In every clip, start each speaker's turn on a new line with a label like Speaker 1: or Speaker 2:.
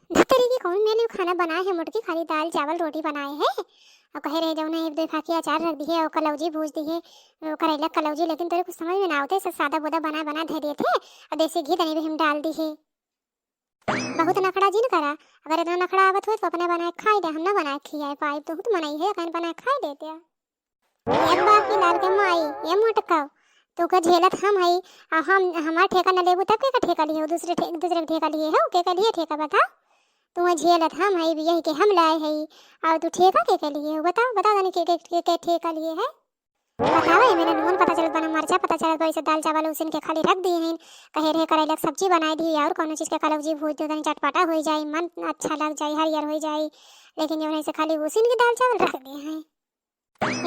Speaker 1: धतरी की कौन मेरे लिए खाना बनाए है मुटकी खाली दाल चावल रोटी बनाए है और कहे रहे जो एक दो फाकी अचार रख दिए और कलौजी भूज दिए करेला कलौजी, लेकिन तेरे कुछ समझ में ना आते, सब सादा बुदा बना बना धे दिए थे और देसी घी तनी भी हम डाल दी है। बहुत नखड़ा जी न करा, अगर इतना नखड़ा आवत हो तो अपने बनाए खाई दे, हम ना बनाए खियाए पाए तो मनाई है कहीं बनाए खाई देते एक बात की लाल के माई ये मोटकाओ तो का झेलत हम हई हम हमार ठेका न लेबू तब के ठेका लिए दूसरे के ठेका लिए है के लिए ठेका बता तू झेलत हम हई यही के हम लाए हई और तू ठेका के लिए बताओ बताओ तनी के ठेका लिए है बताओ। ये मेरा नून पता चलत बना मरचा पता चलत वैसे दाल चावल उसन के खाली रख दिए हैं, कहे रहे करेला सब्जी बनाई दी और कोनो चीज के कलौजी भूज दे तनी चटपटा हो जाए मन अच्छा लग जाए हरियर हो जाए, लेकिन जो ऐसे खाली उसन के दाल चावल रख दिए हैं।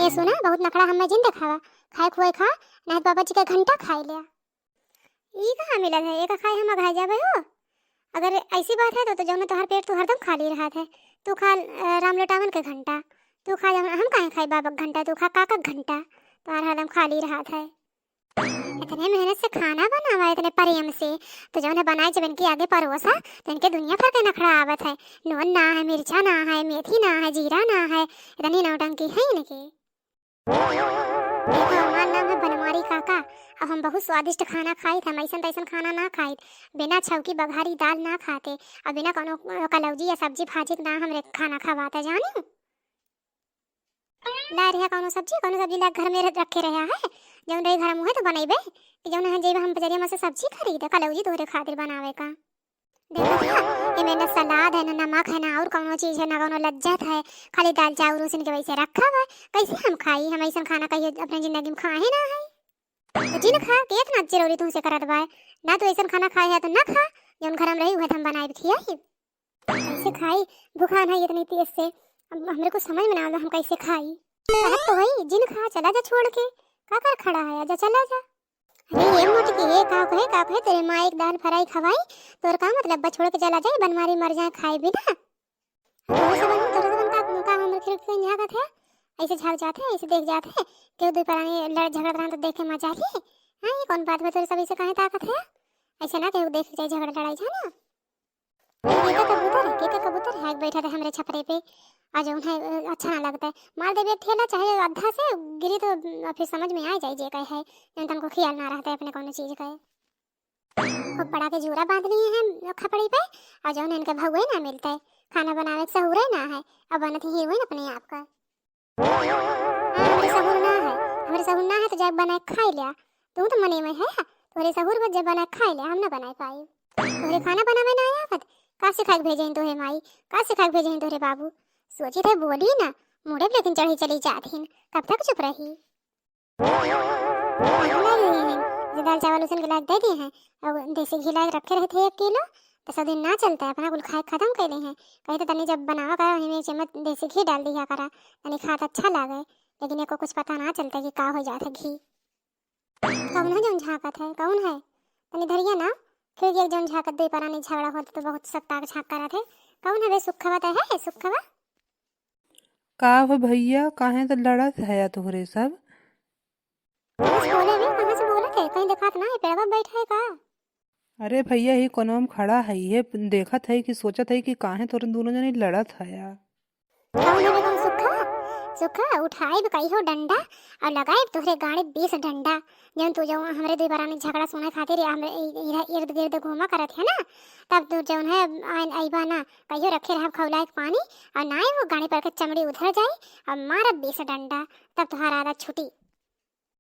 Speaker 1: ये सुना बहुत नखड़ा हम जिन देखावा खाए खुए खा नहीं बाबा जी का घंटा खाई लिया ई कहाँ मिलत है एक खाए हम घाय जाबे हो। अगर ऐसी बात है तो जौन तोहर पेट तो हरदम खाली रहा है, तू खा राम लोटावन के घंटा, तू खा हम काहे खाई बाबा घंटा, तू खा काका घंटा, तुम्हारा हरदम खाली रहा है। इतने मेहनत से खाना बनावा इतने प्रेम से तो जौन है बनाए जब इनके आगे परोसा तो इनके दुनिया भर के नखड़ा आवत है, नून ना है मिर्चा ना है मेथी ना है जीरा ना है, इतनी नौटंकी है इनकी। हमारा नाम है बनवारी काका, अब हम बहुत स्वादिष्ट खाना खाई थे, ऐसा तैसन खाना ना खाई, बिना छौकी बघारी दाल ना खाते और बिना कोनो कलौजी या सब्जी भाजी ना हमरे खाना खवाते जानी ला रहा कोनो सब्जी ला घर में रखे रहा है जौन रही घर मुहे तो बनेबे कि जौन है जेब हम बजरिया में से सब्जी खरीदे कलौजी तोरे खातिर बनावे का। देखो ये में ना सलाद है ना नमक है ना और कोनो चीज है ना कोनो लज्जत है, खाली दाल चावल उसन के वैसे रखा हुआ कैसे हम खाई, हम ऐसा खाना कहिए अपने जिंदगी में खाए ना है तो जिन खा के इतना जरूरी तुमसे करत बाय ना, तो ऐसा खाना खाए है तो ना खा जौन घर में रही हुए हम बनाए खियाई कैसे खाई भूखा है इतनी तेज से हमरे को समझ में ना आवा हम कैसे खाई। तो भाई जिन खा चला जा छोड़ के का कर खड़ा है आजा चला जा। अरे ये मोटकी है का कहे तेरे माँ एक दाल फ्राई खवाई तोर का मतलब बा छोड़ के चला जाए बनमारी मर जाए खाए भी ना तो सब तोर का का हमर खिड़की में झाकत है ऐसे झाक जाते हैं ऐसे देख जाते हैं क्यों दो परानी लड़ झगड़ रहा तो देख के मजा आती है। हां ये कौन बात है तोरे सब ऐसे काहे ताकत है ऐसे ना क्यों देख जाए झगड़ लड़ाई जाना। के कबूतर है बैठा था हमरे छपरे पे आज उन्हें अच्छा ना लगता है मार देवे ठेला चाहे आधा से गिरी तो फिर समझ में आ जाए जे कहे है जन को ख्याल ना रहता है अपने कोनो चीज का खूब बड़ा के जूरा बांध लिए हैं खपड़ी पे और जो इनके भगवे ना मिलता है खाना बनावे के सहूर ना है अब बनत हीरोइन अपने आप का हमारे सहूर ना है तो जब बना खाई लिया तू तो मने में है तोरे सहूर में जब बना खाई लिया हम ना बनाए पाई तोरे खाना बनावे ना आवत का सिखा के भेजे तोरे माई का सिखा के भेजे तोरे बाबू सोची थे बोली ना मुड़े लेकिन चढ़ी चली जाती कब तक चुप रही दाल चावल उसन के लायक दे दिए हैं और देसी घी लायक रखे रहे थे 1 किलो तो सब दिन ना चलता है अपना कुल खाए खत्म कर ले हैं कहीं तो तनी जब बनावा करा हमें चम्मच देसी घी डाल दिया करा तनी खात अच्छा लगे, लेकिन एको कुछ पता ना चलता कि का हो जाता घी कौन है जो झाकत है कौन है तनी धरिया ना फिर एक जन झाकत दे परा नहीं झगड़ा होता तो बहुत सत्ता झाक करा थे कौन है वे सुखवा तो है सुखवा
Speaker 2: का हो भैया काहे तो लड़त है तोहरे सब
Speaker 1: बोले भी कहां से बोले थे कहीं दिखात ना है पेड़वा बैठा है का।
Speaker 2: अरे भैया ही कोनो में खड़ा है ये देखत है कि सोचत है कि काहे तोरे दोनों जने लड़त है यार
Speaker 1: कौन है कौन सुखा सुखा उठाई कही हो डंडा और लगाए तोहरे गाड़ी 20 डंडा जब तू जो हमरे दो बार झगड़ा सुने खातिर हमरे इर्द गिर्द घूमा करत है ना तब तू जो है आईबा ना कहियो रखे रहा खौला एक पानी और ना वो गाड़ी पर के चमड़ी उधर जाए और मारा 20 डंडा तब तुम्हारा आदत छुटी।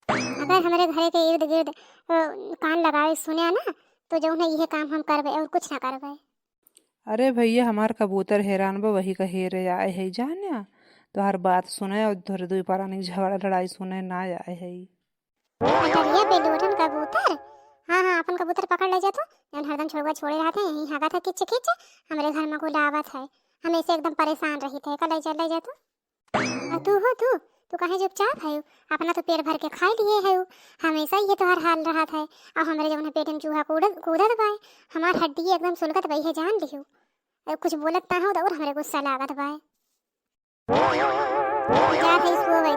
Speaker 1: अगर हमारे घर के इर्द गिर्द कान लगाए सुने ना तो जो है यह काम हम करबे और कुछ ना करबे।
Speaker 2: अरे भैया हमार कबूतर हैरान बा वही का हेरे आए है जाने तो हर बात सुने और थोड़े दो पारानी झगड़ा लड़ाई सुने ना आए है
Speaker 1: अटरिया पे लोटन कबूतर हाँ अपन कबूतर पकड़ ले जातो जन हरदम छोड़े रहते यहीं हागा था किच किच हमरे घर में गुलावत है हमेशा एकदम परेशान रही थे कल चल जातो तू कहे चुपचाप है अपना तो पेट भर के खा लिए है हमेशा ये तो हर हाल रहा था और हमारे जब पेट में चूहा कूदत बाय हमार हड्डी एकदम सुलगत बई है जान लियो कुछ बोलत ना हो तो और हमारे गुस्सा लागत बाय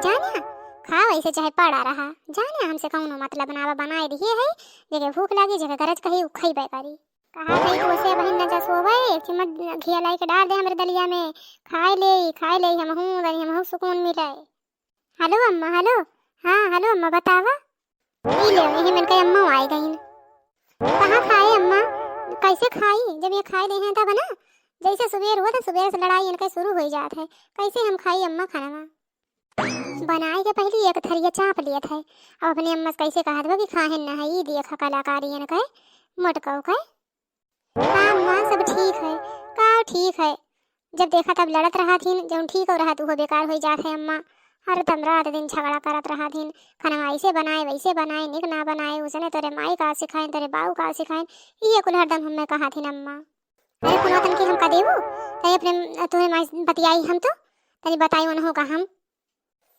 Speaker 1: जाने खा वैसे चाहे पड़ा रहा जाने हमसे कौनो मतलब बनावा बनाए दिए है जगह भूख लगी जगह गरज कही खई बेकारी कहा भाई तो से बहिन न जा सोवे, एक चम्मच घी लाई के डाल दे हमरे दलिया में, खाए ले हमहू सुकून मिले। हेलो अम्मा, हेलो। हाँ हेलो अम्मा, बतावा। ई ले यही मन के अम्मा आई गईन। कहाँ खाए अम्मा, कैसे खाई जब ये खाए दे हैं तब ना, जैसे सुबह हुआ था सुबह से लड़ाई इनका शुरू हो जात है, कैसे हम खाई अम्मा खाना। बनाए के पहले एक थरिया चाप लिया था, अब अपनी अम्मा से कैसे कहा था कि खाए न है, ई देखा कलाकारी इनका मोटका का। हाँ अम्मा सब ठीक है, का ठीक है, जब देखा तब लड़त रहा थी, जब ठीक हो रहा तो वो बेकार हो जात है अम्मा। हर दम रात दिन झगड़ा करत रहा थी, खाना ऐसे बनाए वैसे बनाए, निक ना बनाए, उसने तेरे माई का सिखाए तेरे बाऊ का सिखाए, ये कुल हरदम हमें कहा थी अम्मा। अरे पुनौतन की हम का देबू तनी अपने तुम्हें माई बतियाई, हम तो तनी बताई उन्हों का हम।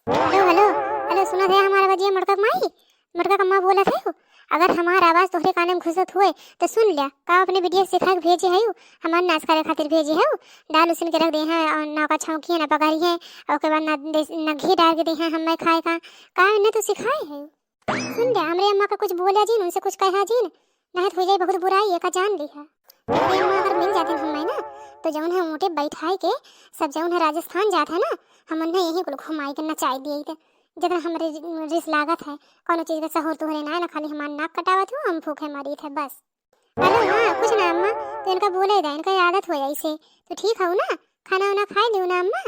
Speaker 1: हेलो हेलो हेलो, सुना थे हमारा बजिया मटका माई, मटका कम्मा बोला थे, अगर हमारा आवाज तोहरे काने में घुसत हुए तो सुन लिया, का अपने वीडियो सिखा के भेजे है, हमारे नाच करे खातिर भेजे है, दाल उसन के रख दे हैं और ना का छौंकी है ना पकारी है, और के बाद ना घी डाल के दे हैं हमें खाए का ने तो सिखाए है। सुन लिया हमरे अम्मा का कुछ बोला जी, उनसे कुछ कहा जी ना हो जाए बहुत बुराई है का जान ली है। अम्मा अगर मिल जाती हमें ना तो जौन है ऊँटे बैठाई के सब जौन है राजस्थान जाता है ना, हम उन्हें यही कुल घुमाई के नचाई दिए थे, जितना हमारे रिस लागत है कोनो चीज का सहूर तो ना ना, खाली हमारा नाक कटावत हो, हम भूखे मरी थे बस। हेलो हाँ कुछ ना अम्मा, तो इनका बोले दा इनका आदत हो जाए इसे, तो ठीक हो ना, खाना वाना खाए दो ना अम्मा,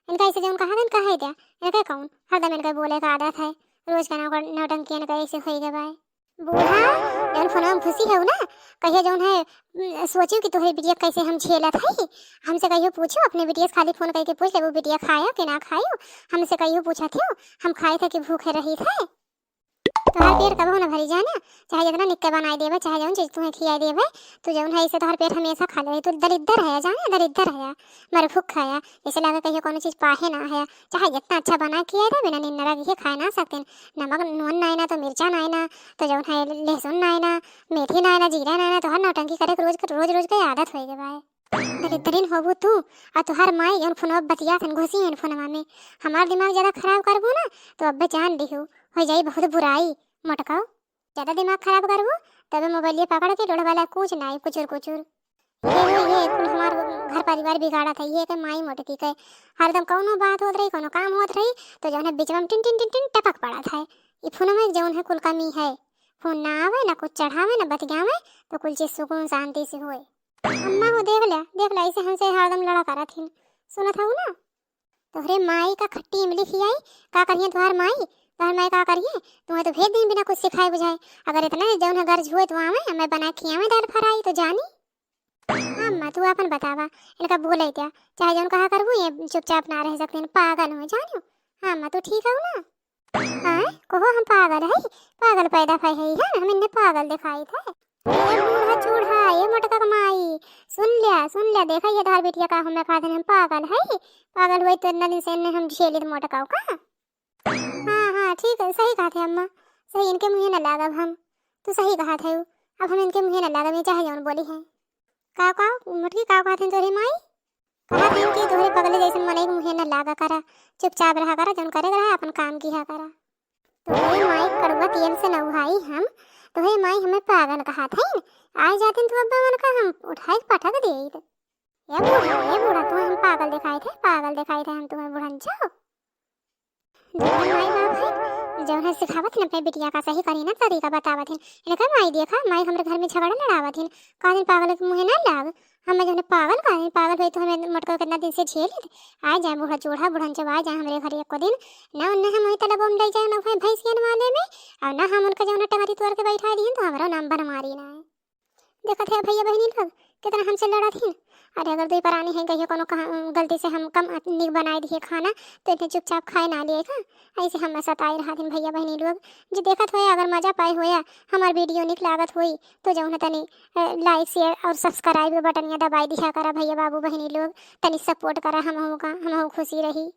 Speaker 1: इनका ऐसे जो कहा इनका है दिया, इनका कौन हरदम इनका बोले का आदत है, रोज का नौटंकी इनका ऐसे हो गए भाई। बूढ़ा जौन फोन में खुशी है ना, कहिए जौन है सोचियो कि तोहरे बिटिया कैसे हम झेलत है, हमसे कहियो पूछो अपने बिटिया खाली फोन करके पूछ ले वो बिटिया खाया कि ना खायो, हमसे कहियो पूछा थे हम खाए थे कि भूखे रही थे। तोहर पेट कबो न भरी जाना, चाहे जितना निक्के बनाई देवे, चाहे जौन चीज तुम्हें खियाई देवे, तो जौन है इसे तोहर पेट हमेशा खा ले, तो दरिद्र है जाने, दरिद्र है मर भूख है, जैसे लगा कहियो कोनो चीज पाहे ना है, चाहे जितना अच्छा बना किया था बिना निन्नरा के खा ना सकते, नमक नून ना ना तो मिर्चा ना ना, तो जौन है लहसुन ना ना, मेथी ना ना, जीरा ना ना, तो हर नौटंकी करे रोज रोज की आदत हो गई भाई। दरिद्रीन होबू तू और तुहार माई जौन फोनवा बतिया थन घुसी है फोनवा में, हमार दिमाग ज्यादा खराब करबो ना तो अब्बे जान लिहो हो जाई बहुत बुराई, मटकाओ ज्यादा दिमाग खराब करबो तबे मोबाइल पकड़ के लोढ़ वाला कुछ नहीं कुचुर कुचुर। ये कुल हमार घर परिवार बिगाड़ा था, ये के माई मोटकी के हरदम कौनो बात होत रही कोनो काम होत रही तो जौन है बीच में टिन टिन टिन टिन टपक पड़ा था। ये फोन में जौन है कुल कमी है, फोन ना आवे ना कुछ चढ़ावे ना बतियावे तो कुल चीज सुकून शांति से होए। अम्मा हो देख ला इसे हमसे हरदम लड़ा करा थी, सुना था ना तोहरे माई का खट्टी इमली खियाई, का करिए तुहार माई का करिए, तुम्हें तो भेज दी बिना कुछ सिखाए बुझाए, अगर इतना जौन है गर्ज हुए तो आवे मैं बना खियावे दाल फ्राई तो जानी। अम्मा तू अपन बतावा इनका बोले क्या, चाहे जौन कहा करबू ये चुपचाप ना रह सकते, पागल हो जानो। हाँ अम्मा तू ठीक हो ना, हाँ कहो हम पागल है, पागल पैदा भई है हम इन्हें पागल दिखाई था। ये बूढ़ा चूढ़ा ये मोटका कमाई, सुन लिया देखा ये धार बेटिया का हमें खा देने, हम पागल है, पागल हुए तो इतना दिन से हम झेले थे मोटकाओ का। हाँ ठीक है सही कहा थे अम्मा, सही इनके मुँह न लागब हम, तू सही कहा थे, अब हम इनके मुँह न लागब, ये चाहे जौन बोली है। का मुटकी का कहते तोहरी माई, कहा थे कि तोहरे पगले जैसे मने मुँह न लागा करा, चुपचाप रहा करा, जौन करे रहा अपन काम किया करा। तोहरे माई कड़वा तेल से न उहाई हम, तोहरे माई हमें पागल कहा था, आज जाते तो अब्बा मन का हम उठाए पटक दे। ये बूढ़ा तुम्हें हम पागल दिखाए थे हम तुम्हें बुढ़न जाओ। माई बाप है जौन है सिखावत न अपने बिटिया का सही करी ना तरीका बतावत है, इनका माई देखा माई हमरे घर में झगड़ा लड़ावत है, का दिन पागल के मुँह ना लाग, हमें जौन पागल हुई तो हमें मटका कितना दिन से झेले थे, आ जाए बूढ़ा चूढ़ा बुढ़न जब आ जाए हमारे घर एक को दिन ना उन्हें हम वही तलब ले जाए ना भैंसियन वाले में, और ना हम उनका जौन टंगरी तोड़ के बैठा दिए तो हमारा नाम बनमारी ना है। देखा थे भैया बहनी लोग कितना हमसे लड़ा थी, अरे अगर दो परानी है कहिए कोनो गलती से हम कम निक बनाए दिए खाना तो इतने चुपचाप खाए ना लिए था, ऐसे हम सताए रहा थी भैया बहनी लोग। जो देखत होया अगर मजा पाए होया हमार वीडियो निक लागत हुई तो जौन तनी लाइक शेयर और सब्सक्राइब बटन दबाई दिया करा भैया बाबू बहनी लोग, तनी सपोर्ट करा हम खुशी रही।